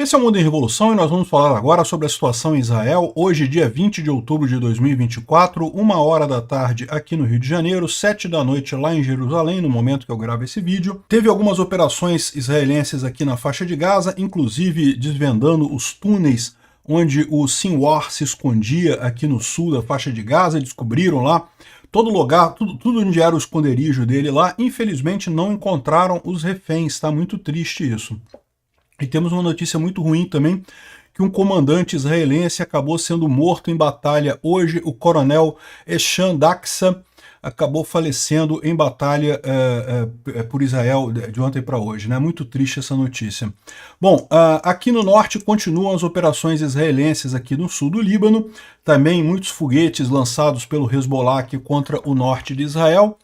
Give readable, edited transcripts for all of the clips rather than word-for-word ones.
Esse é o Mundo em Revolução e nós vamos falar agora sobre a situação em Israel, hoje dia 20 de outubro de 2024, 1h da tarde aqui no Rio de Janeiro, 7 da noite lá em Jerusalém, no momento que eu gravo esse vídeo. Teve algumas operações israelenses aqui na faixa de Gaza, inclusive desvendando os túneis onde o Sinwar se escondia aqui no sul da faixa de Gaza, descobriram lá todo lugar, tudo onde era o esconderijo dele lá. Infelizmente não encontraram os reféns, tá muito triste isso. E temos uma notícia muito ruim também, que um comandante israelense acabou sendo morto em batalha hoje. O coronel Eshan Daxa acabou falecendo em batalha por Israel de ontem para hoje, né? Muito triste essa notícia. Bom, aqui no norte continuam as operações israelenses aqui no sul do Líbano, também muitos foguetes lançados pelo Hezbollah aqui contra o norte de Israel.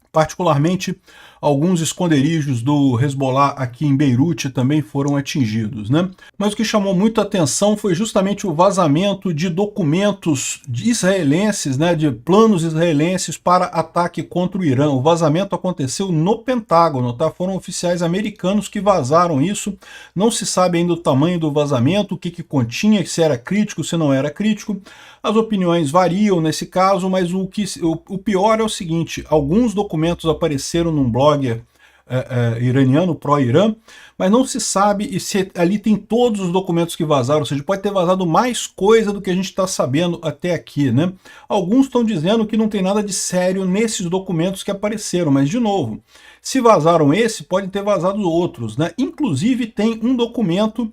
Particularmente, alguns esconderijos do Hezbollah aqui em Beirute também foram atingidos, né? Mas o que chamou muita atenção foi justamente o vazamento de documentos israelenses, né, de planos israelenses para ataque contra o Irã. O vazamento aconteceu no Pentágono, tá? Foram oficiais americanos que vazaram isso. Não se sabe ainda o tamanho do vazamento, o que continha, se era crítico, se não era crítico. As opiniões variam nesse caso, mas o pior é o seguinte: alguns documentos apareceram num blogger iraniano, pró-Irã, mas não se sabe se ali tem todos os documentos que vazaram, ou seja, pode ter vazado mais coisa do que a gente está sabendo até aqui, né? Alguns estão dizendo que não tem nada de sério nesses documentos que apareceram, mas, de novo, se vazaram esse, podem ter vazado outros, né? Inclusive tem um documento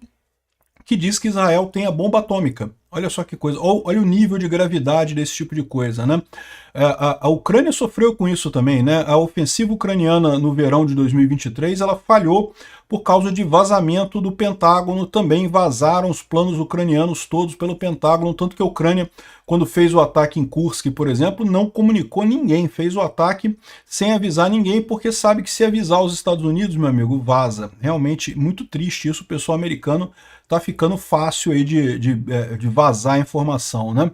que diz que Israel tem a bomba atômica. Olha só que coisa, olha o nível de gravidade desse tipo de coisa, né? A Ucrânia sofreu com isso também, né? A ofensiva ucraniana no verão de 2023, ela falhou por causa de vazamento do Pentágono. Também vazaram os planos ucranianos todos pelo Pentágono, tanto que a Ucrânia, quando fez o ataque em Kursk, por exemplo, não comunicou ninguém, fez o ataque sem avisar ninguém, porque sabe que se avisar os Estados Unidos, meu amigo, vaza. Realmente muito triste isso, o pessoal americano tá ficando fácil aí de vazar informação, né?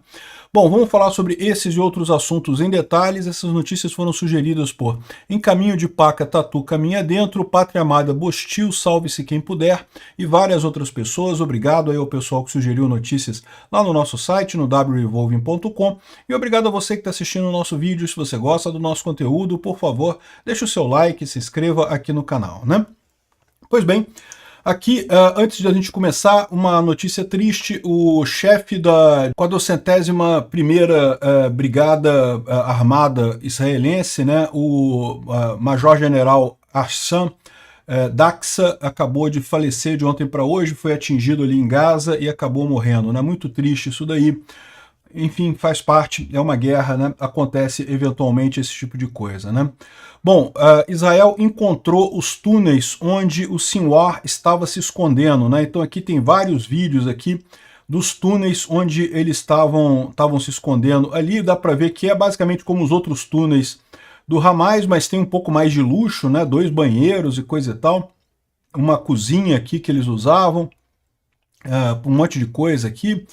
Bom, vamos falar sobre esses e outros assuntos em detalhes. Essas notícias foram sugeridas por Em Caminho de Paca, Tatu Caminha Dentro, Pátria Amada, Bostil, Salve-se Quem Puder e várias outras pessoas. Obrigado aí ao pessoal que sugeriu notícias lá no nosso site, no wrevolving.com, e obrigado a você que está assistindo o nosso vídeo. Se você gosta do nosso conteúdo, por favor, deixe o seu like e se inscreva aqui no canal, né? Pois bem, aqui, antes de a gente começar, uma notícia triste: o chefe da 401ª Brigada Armada israelense, né, o Major-General Hassan Daxa, acabou de falecer de ontem para hoje, foi atingido ali em Gaza e acabou morrendo, né? Muito triste isso daí. Enfim, faz parte, é uma guerra, né? Acontece eventualmente esse tipo de coisa, né? Bom, Israel encontrou os túneis onde o Sinwar estava se escondendo, né? Então aqui tem vários vídeos aqui dos túneis onde eles estavam se escondendo. Ali dá para ver que é basicamente como os outros túneis do Hamas, mas tem um pouco mais de luxo, né? 2 banheiros e coisa e tal. Uma cozinha aqui que eles usavam, um monte de coisa aqui.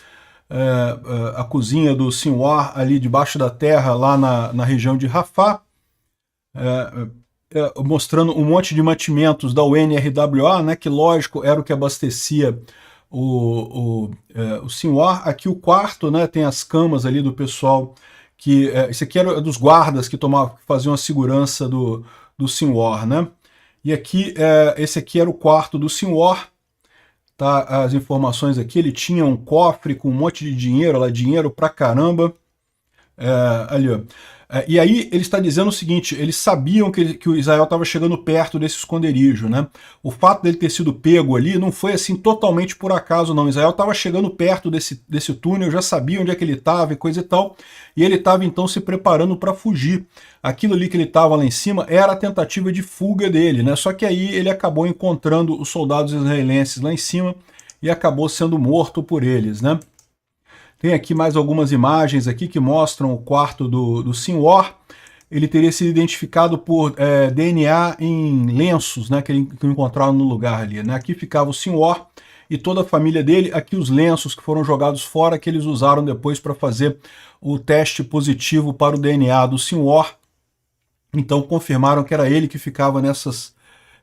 A cozinha do Sinwar ali debaixo da terra, lá na região de Rafah, mostrando um monte de mantimentos da UNRWA, né, que lógico era o que abastecia o Sinwar. Aqui o quarto, né, tem as camas ali do pessoal, que esse aqui era dos guardas que faziam a segurança do Sinwar, né? E aqui, esse aqui era o quarto do Sinwar. Tá, as informações aqui: ele tinha um cofre com um monte de dinheiro, lá, dinheiro pra caramba. Ali, ó. E aí ele está dizendo o seguinte: eles sabiam que o Israel estava chegando perto desse esconderijo, né? O fato dele ter sido pego ali não foi assim totalmente por acaso, não. Israel estava chegando perto desse túnel, já sabia onde é que ele estava e coisa e tal, e ele estava então se preparando para fugir. Aquilo ali que ele estava lá em cima era a tentativa de fuga dele, né? Só que aí ele acabou encontrando os soldados israelenses lá em cima e acabou sendo morto por eles, né? Tem aqui mais algumas imagens aqui que mostram o quarto do Sinwar. Ele teria sido identificado por DNA em lenços, né, que encontraram no lugar ali, né? Aqui ficava o Sinwar e toda a família dele. Aqui os lenços que foram jogados fora, que eles usaram depois para fazer o teste positivo para o DNA do Sinwar. Então confirmaram que era ele que ficava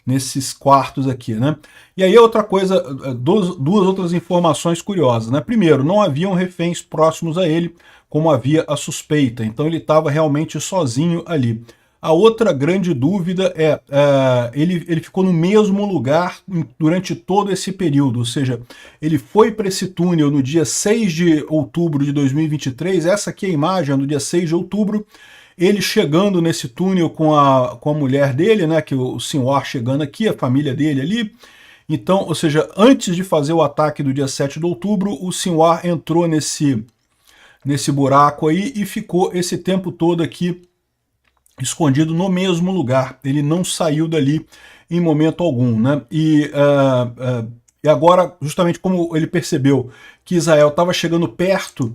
nesses quartos aqui, né? E aí outra coisa, duas outras informações curiosas, né? Primeiro, não haviam reféns próximos a ele, como havia a suspeita, então ele estava realmente sozinho ali. A outra grande dúvida é, ele ficou no mesmo lugar durante todo esse período, ou seja, ele foi para esse túnel no dia 6 de outubro de 2023, essa aqui é a imagem do dia 6 de outubro, ele chegando nesse túnel com a mulher dele, né, que o Sinwar chegando aqui, a família dele ali. Então, ou seja, antes de fazer o ataque do dia 7 de outubro, o Sinwar entrou nesse buraco aí e ficou esse tempo todo aqui escondido no mesmo lugar. Ele não saiu dali em momento algum, né? E agora, justamente como ele percebeu que Israel estava chegando perto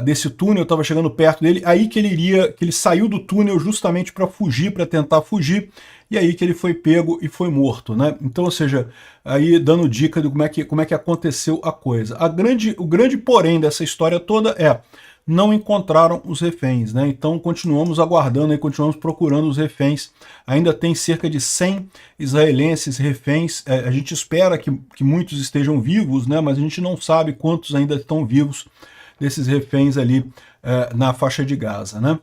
desse túnel, estava chegando perto dele, aí que ele saiu do túnel justamente para fugir, para tentar fugir, e aí que ele foi pego e foi morto, né? Então, ou seja, aí dando dica de como é que aconteceu a coisa. O grande porém dessa história toda é não encontraram os reféns, né? Então continuamos aguardando e continuamos procurando os reféns. Ainda tem cerca de 100 israelenses reféns. A gente espera que muitos estejam vivos, né? Mas a gente não sabe quantos ainda estão vivos desses reféns ali na faixa de Gaza, né?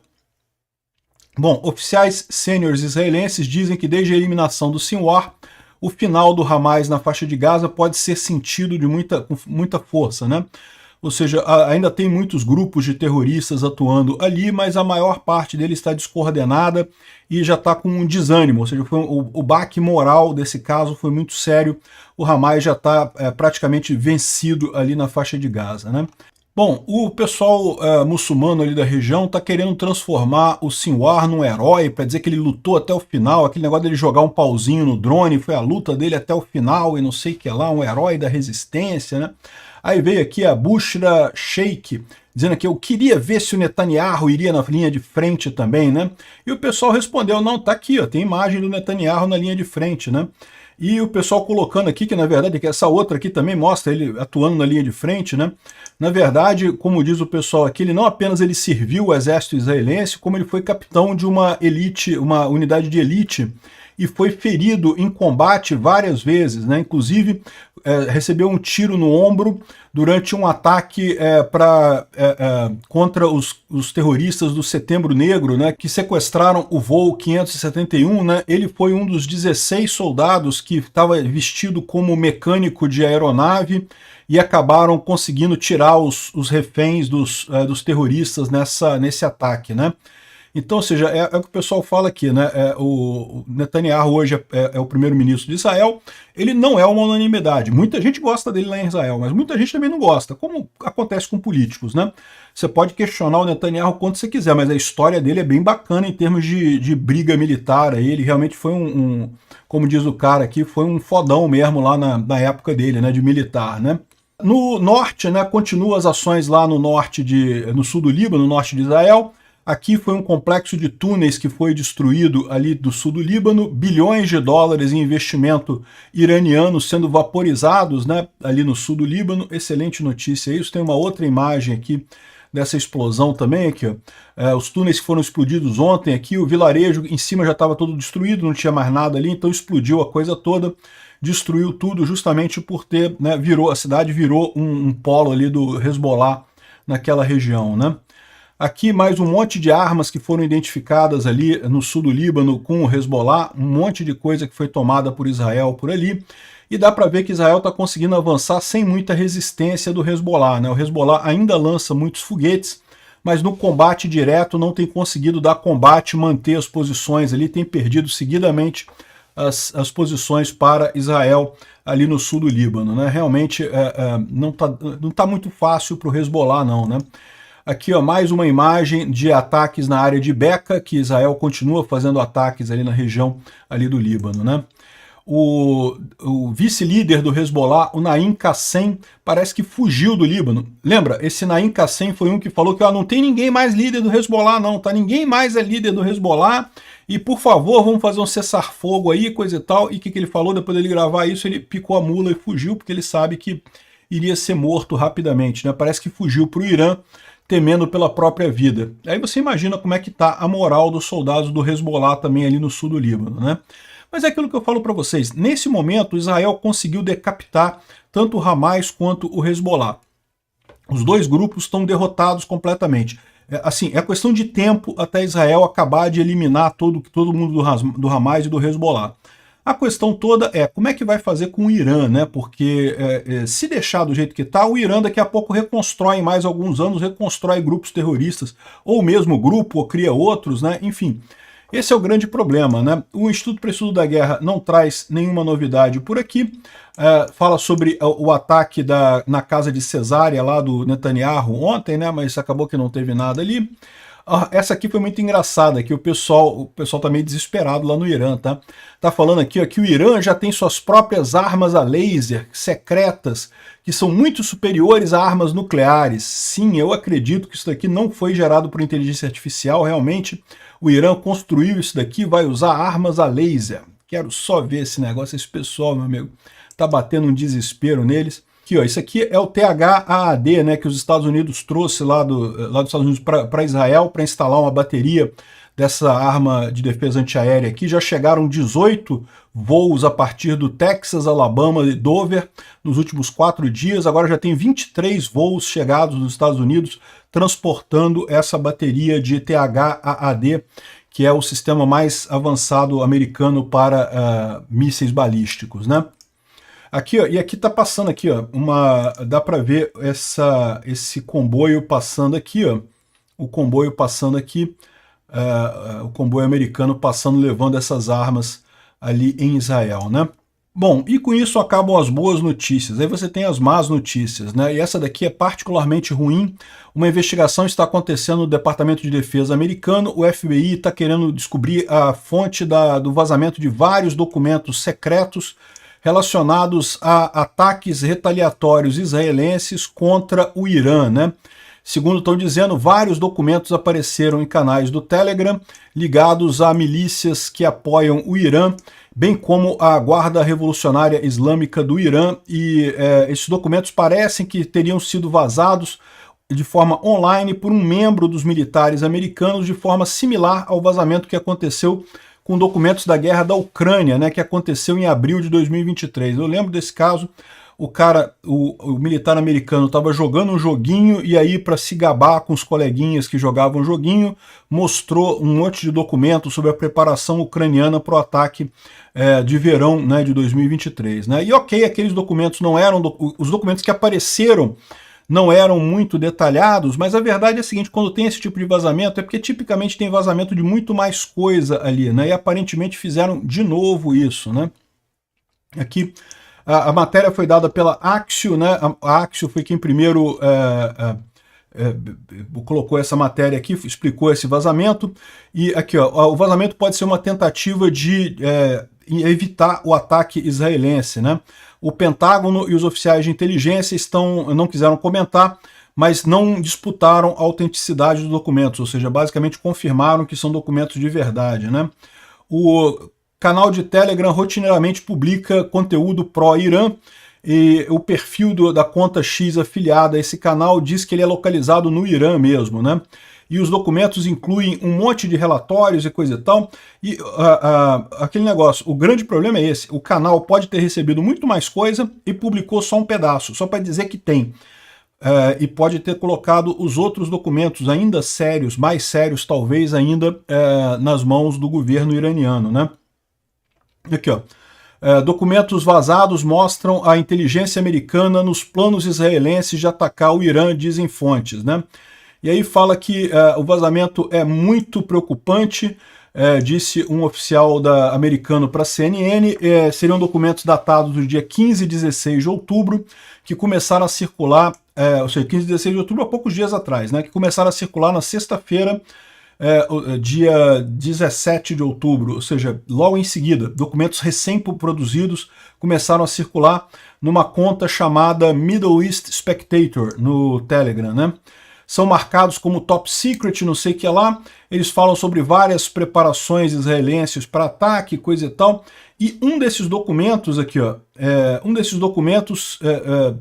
Bom, oficiais sêniores israelenses dizem que desde a eliminação do Sinwar, o final do Hamas na faixa de Gaza pode ser sentido com muita força, né? Ou seja, ainda tem muitos grupos de terroristas atuando ali, mas a maior parte deles está descoordenada e já está com um desânimo, ou seja, o baque moral desse caso foi muito sério, o Hamas já está praticamente vencido ali na faixa de Gaza, né? Bom, o pessoal muçulmano ali da região está querendo transformar o Sinwar num herói, para dizer que ele lutou até o final, aquele negócio dele jogar um pauzinho no drone, foi a luta dele até o final e não sei o que lá, um herói da resistência, né? Aí veio aqui a Bushra Sheikh, dizendo que eu queria ver se o Netanyahu iria na linha de frente também, né? E o pessoal respondeu, não, tá aqui, ó, tem imagem do Netanyahu na linha de frente, né? E o pessoal colocando aqui que, na verdade, que essa outra aqui também mostra ele atuando na linha de frente, né? Na verdade, como diz o pessoal aqui, ele não apenas ele serviu o exército israelense, como ele foi capitão de uma elite, uma unidade de elite, e foi ferido em combate várias vezes, né? Inclusive recebeu um tiro no ombro durante um ataque contra os terroristas do Setembro Negro, né? Que sequestraram o voo 571, né? Ele foi um dos 16 soldados que estava vestido como mecânico de aeronave e acabaram conseguindo tirar os reféns dos terroristas nesse ataque, né? Então, ou seja, é o que o pessoal fala aqui, né? O Netanyahu hoje é o primeiro-ministro de Israel, ele não é uma unanimidade. Muita gente gosta dele lá em Israel, mas muita gente também não gosta, como acontece com políticos, né? Você pode questionar o Netanyahu quanto você quiser, mas a história dele é bem bacana em termos de briga militar. Ele realmente foi como diz o cara aqui, foi um fodão mesmo lá na época dele, né? De militar, né? No norte, né? Continua as ações lá no sul do Líbano, no norte de Israel. Aqui foi um complexo de túneis que foi destruído ali do sul do Líbano, bilhões de dólares em investimento iraniano sendo vaporizados, né, ali no sul do Líbano. Excelente notícia isso. Tem uma outra imagem aqui dessa explosão também, aqui, ó. Os túneis que foram explodidos ontem aqui, o vilarejo em cima já estava todo destruído, não tinha mais nada ali, então explodiu a coisa toda, destruiu tudo justamente por ter, né, a cidade virou um polo ali do Hezbollah naquela região, né. Aqui mais um monte de armas que foram identificadas ali no sul do Líbano com o Hezbollah, um monte de coisa que foi tomada por Israel por ali, e dá para ver que Israel está conseguindo avançar sem muita resistência do Hezbollah, né? O Hezbollah ainda lança muitos foguetes, mas no combate direto não tem conseguido dar combate, manter as posições ali, tem perdido seguidamente as posições para Israel ali no sul do Líbano, né? Realmente não tá muito fácil para o Hezbollah não, né? Aqui, ó, mais uma imagem de ataques na área de Beca, que Israel continua fazendo ataques ali na região ali do Líbano, né? O vice-líder do Hezbollah, o Naim Qassem, parece que fugiu do Líbano. Lembra? Esse Naim Qassem foi um que falou que não tem ninguém mais líder do Hezbollah, não. Tá? Ninguém mais é líder do Hezbollah. E, por favor, vamos fazer um cessar-fogo aí, coisa e tal. E o que ele falou? Depois dele gravar isso, ele picou a mula e fugiu, porque ele sabe que iria ser morto rapidamente, né? Parece que fugiu para o Irã, temendo pela própria vida. Aí você imagina como é que está a moral dos soldados do Hezbollah também ali no sul do Líbano, né? Mas é aquilo que eu falo para vocês, nesse momento Israel conseguiu decapitar tanto o Hamas quanto o Hezbollah. Os dois grupos estão derrotados completamente. Assim, é questão de tempo até Israel acabar de eliminar todo mundo do Hamas e do Hezbollah. A questão toda é como é que vai fazer com o Irã, né? Porque se deixar do jeito que está, o Irã daqui a pouco reconstrói, em mais alguns anos, reconstrói grupos terroristas, ou mesmo grupo, ou cria outros, né? Enfim, esse é o grande problema, né? O Instituto para o Estudo da Guerra não traz nenhuma novidade por aqui, fala sobre o ataque na casa de Cesária, lá do Netanyahu ontem, né? Mas acabou que não teve nada ali. Essa aqui foi muito engraçada, que o pessoal tá meio desesperado lá no Irã, tá? Tá falando aqui, ó, que o Irã já tem suas próprias armas a laser secretas, que são muito superiores a armas nucleares. Sim, eu acredito que isso daqui não foi gerado por inteligência artificial, realmente. O Irã construiu isso daqui, vai usar armas a laser. Quero só ver esse negócio, esse pessoal, meu amigo, tá batendo um desespero neles. Aqui, ó, isso aqui é o THAAD, né, que os Estados Unidos trouxe lá dos Estados Unidos para Israel para instalar uma bateria dessa arma de defesa antiaérea aqui. Já chegaram 18 voos a partir do Texas, Alabama e Dover nos últimos 4 dias. Agora já tem 23 voos chegados dos Estados Unidos transportando essa bateria de THAAD, que é o sistema mais avançado americano para mísseis balísticos, né? Aqui, ó, e aqui tá passando aqui, ó, dá para ver esse comboio passando aqui, ó, o comboio passando aqui, o comboio americano passando, levando essas armas ali em Israel, né? Bom, e com isso acabam as boas notícias. Aí você tem as más notícias, né? E essa daqui é particularmente ruim. Uma investigação está acontecendo no Departamento de Defesa americano. O FBI está querendo descobrir a fonte do vazamento de vários documentos secretos relacionados a ataques retaliatórios israelenses contra o Irã, né? Segundo estão dizendo, vários documentos apareceram em canais do Telegram ligados a milícias que apoiam o Irã, bem como a Guarda Revolucionária Islâmica do Irã, e esses documentos parecem que teriam sido vazados de forma online por um membro dos militares americanos, de forma similar ao vazamento que aconteceu com documentos da guerra da Ucrânia, né, que aconteceu em abril de 2023. Eu lembro desse caso, o militar americano estava jogando um joguinho e aí, para se gabar com os coleguinhas que jogavam joguinho, mostrou um monte de documentos sobre a preparação ucraniana para o ataque de verão, né, de 2023. Né? E ok, aqueles documentos não eram, os documentos que apareceram não eram muito detalhados, mas a verdade é a seguinte: quando tem esse tipo de vazamento, é porque tipicamente tem vazamento de muito mais coisa ali, né? E aparentemente fizeram de novo isso, né? Aqui, a matéria foi dada pela Axios, né? A Axios foi quem primeiro colocou essa matéria aqui, explicou esse vazamento, e aqui, ó, o vazamento pode ser uma tentativa de evitar o ataque israelense, né? O Pentágono e os oficiais de inteligência não quiseram comentar, mas não disputaram a autenticidade dos documentos, ou seja, basicamente confirmaram que são documentos de verdade, né? O canal de Telegram rotineiramente publica conteúdo pró-Irã, e o perfil da conta X afiliada a esse canal diz que ele é localizado no Irã mesmo, né? E os documentos incluem um monte de relatórios e coisa e tal, e aquele negócio, o grande problema é esse: o canal pode ter recebido muito mais coisa e publicou só um pedaço, só para dizer que tem, e pode ter colocado os outros documentos ainda sérios, mais sérios talvez ainda, nas mãos do governo iraniano, né? Aqui, ó. Documentos vazados mostram a inteligência americana nos planos israelenses de atacar o Irã, dizem fontes, né? E aí fala que o vazamento é muito preocupante, disse um oficial americano para a CNN. Seriam documentos datados do dia 15 e 16 de outubro, que começaram a circular, ou seja, 15 e 16 de outubro há poucos dias atrás, né, que começaram a circular na sexta-feira, dia 17 de outubro, ou seja, logo em seguida. Documentos recém-produzidos começaram a circular numa conta chamada Middle East Spectator no Telegram, né? São marcados como top secret, não sei o que lá. Eles falam sobre várias preparações israelenses para ataque, coisa e tal. E um desses documentos aqui, ó,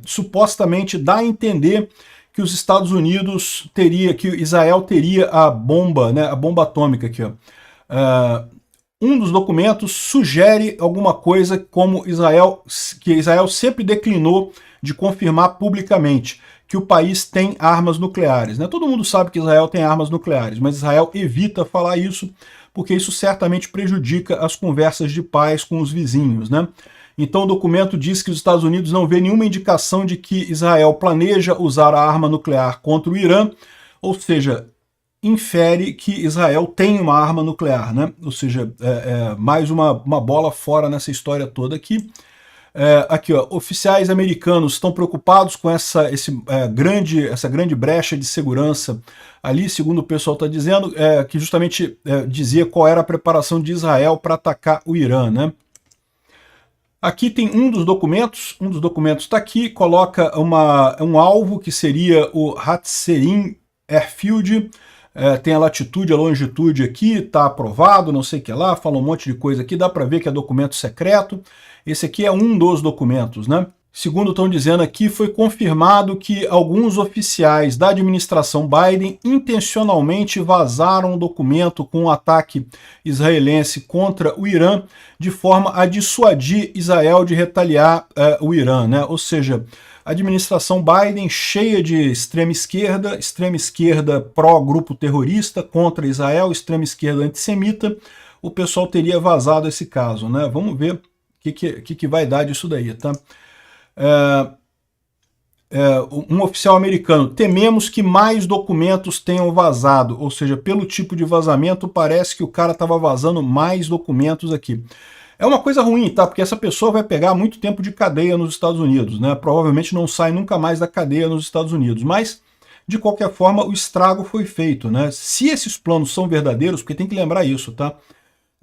supostamente dá a entender que os Estados Unidos que Israel teria a bomba, né, a bomba atômica aqui, ó. Um dos documentos sugere alguma coisa como que Israel sempre declinou de confirmar publicamente, que o país tem armas nucleares, né? Todo mundo sabe que Israel tem armas nucleares, mas Israel evita falar isso, porque isso certamente prejudica as conversas de paz com os vizinhos, né? Então o documento diz que os Estados Unidos não vê nenhuma indicação de que Israel planeja usar a arma nuclear contra o Irã, ou seja, infere que Israel tem uma arma nuclear, né? Ou seja, mais uma bola fora nessa história toda aqui. Aqui, ó, oficiais americanos estão preocupados com essa grande brecha de segurança ali, segundo o pessoal está dizendo, que justamente dizia qual era a preparação de Israel para atacar o Irã, né? Aqui tem um dos documentos está aqui, coloca um alvo que seria o Hatzerim Airfield, tem a latitude, a longitude aqui, está aprovado, não sei o que lá, fala um monte de coisa aqui, dá para ver que é documento secreto. Esse aqui é um dos documentos, né? Segundo estão dizendo aqui, foi confirmado que alguns oficiais da administração Biden intencionalmente vazaram um documento com um ataque israelense contra o Irã, de forma a dissuadir Israel de retaliar o Irã, né? Ou seja, a administração Biden cheia de extrema esquerda pró-grupo terrorista contra Israel, extrema esquerda antissemita, o pessoal teria vazado esse caso, né? Vamos ver o que vai dar disso daí, tá? Um oficial americano, tememos que mais documentos tenham vazado, ou seja, pelo tipo de vazamento, parece que o cara estava vazando mais documentos aqui. É uma coisa ruim, tá? Porque essa pessoa vai pegar muito tempo de cadeia nos Estados Unidos, né? Provavelmente não sai nunca mais da cadeia nos Estados Unidos, mas, de qualquer forma, o estrago foi feito, né? Se esses planos são verdadeiros, porque tem que lembrar isso, tá?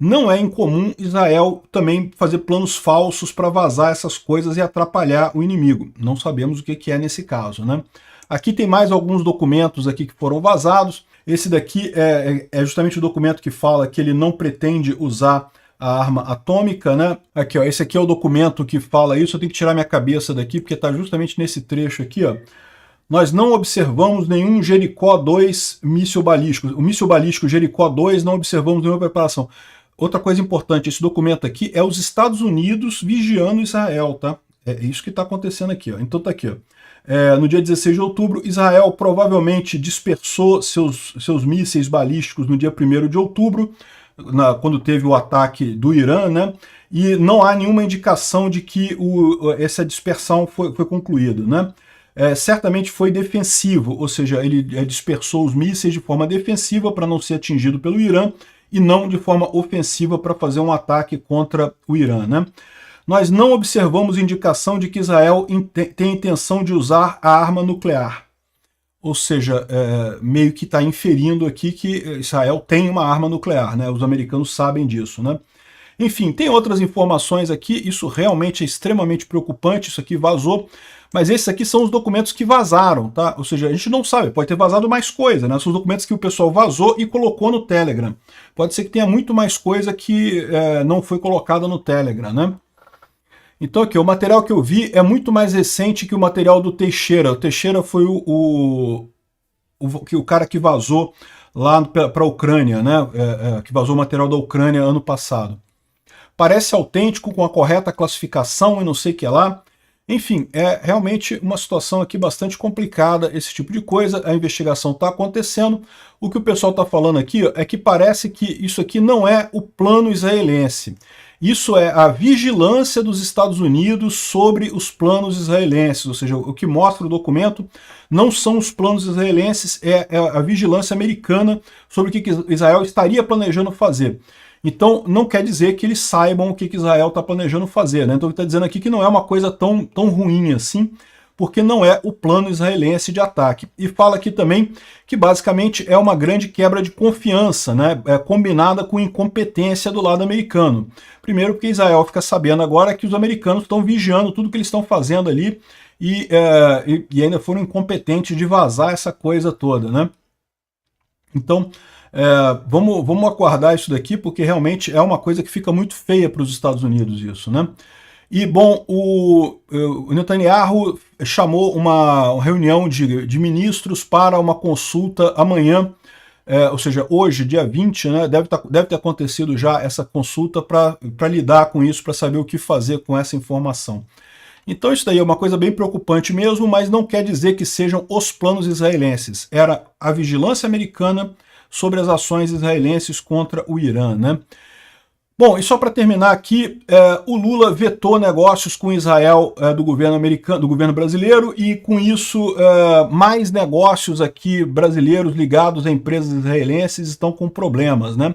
Não é incomum Israel também fazer planos falsos para vazar essas coisas e atrapalhar o inimigo. Não sabemos o que é nesse caso, né? Aqui tem mais alguns documentos aqui que foram vazados. Esse daqui é justamente o documento que fala que ele não pretende usar a arma atômica, né? Aqui, ó, esse aqui é o documento que fala isso. Eu tenho que tirar minha cabeça daqui, porque está justamente nesse trecho aqui, ó. Nós não observamos nenhum Jericó 2 míssil balístico. O míssil balístico Jericó 2 não observamos nenhuma preparação. Outra coisa importante, esse documento aqui é os Estados Unidos vigiando Israel, tá? É isso que está acontecendo aqui, ó. Então tá aqui, ó. No dia 16 de outubro, Israel provavelmente dispersou seus mísseis balísticos no dia 1º de outubro, quando teve o ataque do Irã, né? E não há nenhuma indicação de que essa dispersão foi concluída, né? Certamente foi defensivo, ou seja, ele dispersou os mísseis de forma defensiva para não ser atingido pelo Irã e não de forma ofensiva para fazer um ataque contra o Irã, né? Nós não observamos indicação de que Israel tem intenção de usar a arma nuclear. Ou seja, meio que está inferindo aqui que Israel tem uma arma nuclear, né? Os americanos sabem disso, né? Enfim, tem outras informações aqui, isso realmente é extremamente preocupante, isso aqui vazou, mas esses aqui são os documentos que vazaram, tá? Ou seja, a gente não sabe, pode ter vazado mais coisa, né? São os documentos que o pessoal vazou e colocou no Telegram. Pode ser que tenha muito mais coisa que não foi colocada no Telegram, né? Então aqui, o material que eu vi é muito mais recente que o material do Teixeira. O Teixeira foi o cara que vazou lá para a Ucrânia, né? Que vazou o material da Ucrânia ano passado. Parece autêntico, com a correta classificação e não sei o que lá. Enfim, é realmente uma situação aqui bastante complicada, esse tipo de coisa. A investigação está acontecendo. O que o pessoal está falando aqui é que parece que isso aqui não é o plano israelense. Isso é a vigilância dos Estados Unidos sobre os planos israelenses, ou seja, o que mostra o documento não são os planos israelenses, é a vigilância americana sobre o que Israel estaria planejando fazer. Então, não quer dizer que eles saibam o que Israel está planejando fazer, né? Então, ele está dizendo aqui que não é uma coisa tão ruim assim, porque não é o plano israelense de ataque. E fala aqui também que, basicamente, é uma grande quebra de confiança, né? Combinada com incompetência do lado americano. Primeiro, porque Israel fica sabendo agora que os americanos estão vigiando tudo que eles estão fazendo ali e ainda foram incompetentes de vazar essa coisa toda, né? Então, vamos aguardar isso daqui, porque realmente é uma coisa que fica muito feia para os Estados Unidos isso, né? E, bom, o Netanyahu chamou uma reunião de ministros para uma consulta amanhã ou seja, hoje, dia 20, né, deve ter acontecido já essa consulta para lidar com isso, para saber o que fazer com essa informação. Então isso daí é uma coisa bem preocupante mesmo, mas não quer dizer que sejam os planos israelenses. Era a vigilância americana sobre as ações israelenses contra o Irã, né? Bom, e só para terminar aqui, o Lula vetou negócios com Israel do governo americano, do governo brasileiro, e com isso mais negócios aqui brasileiros ligados a empresas israelenses estão com problemas, né?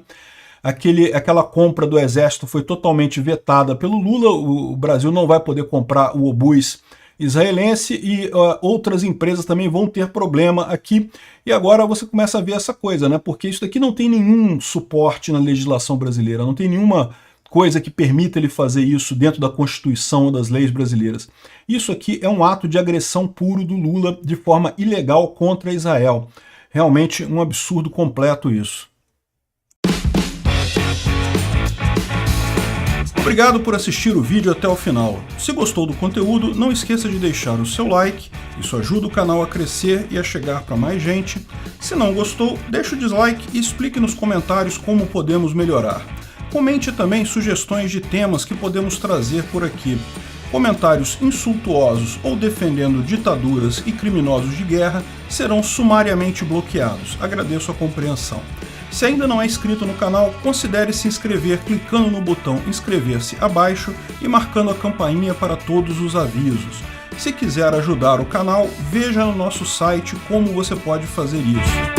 Aquela compra do exército foi totalmente vetada pelo Lula, o Brasil não vai poder comprar o obus israelense e outras empresas também vão ter problema aqui. E agora você começa a ver essa coisa, né? Porque isso daqui não tem nenhum suporte na legislação brasileira, não tem nenhuma coisa que permita ele fazer isso dentro da Constituição ou das leis brasileiras. Isso aqui é um ato de agressão puro do Lula de forma ilegal contra Israel. Realmente um absurdo completo isso. Obrigado por assistir o vídeo até o final. Se gostou do conteúdo, não esqueça de deixar o seu like, isso ajuda o canal a crescer e a chegar para mais gente. Se não gostou, deixe o dislike e explique nos comentários como podemos melhorar. Comente também sugestões de temas que podemos trazer por aqui. Comentários insultuosos ou defendendo ditaduras e criminosos de guerra serão sumariamente bloqueados. Agradeço a compreensão. Se ainda não é inscrito no canal, considere se inscrever clicando no botão inscrever-se abaixo e marcando a campainha para todos os avisos. Se quiser ajudar o canal, veja no nosso site como você pode fazer isso.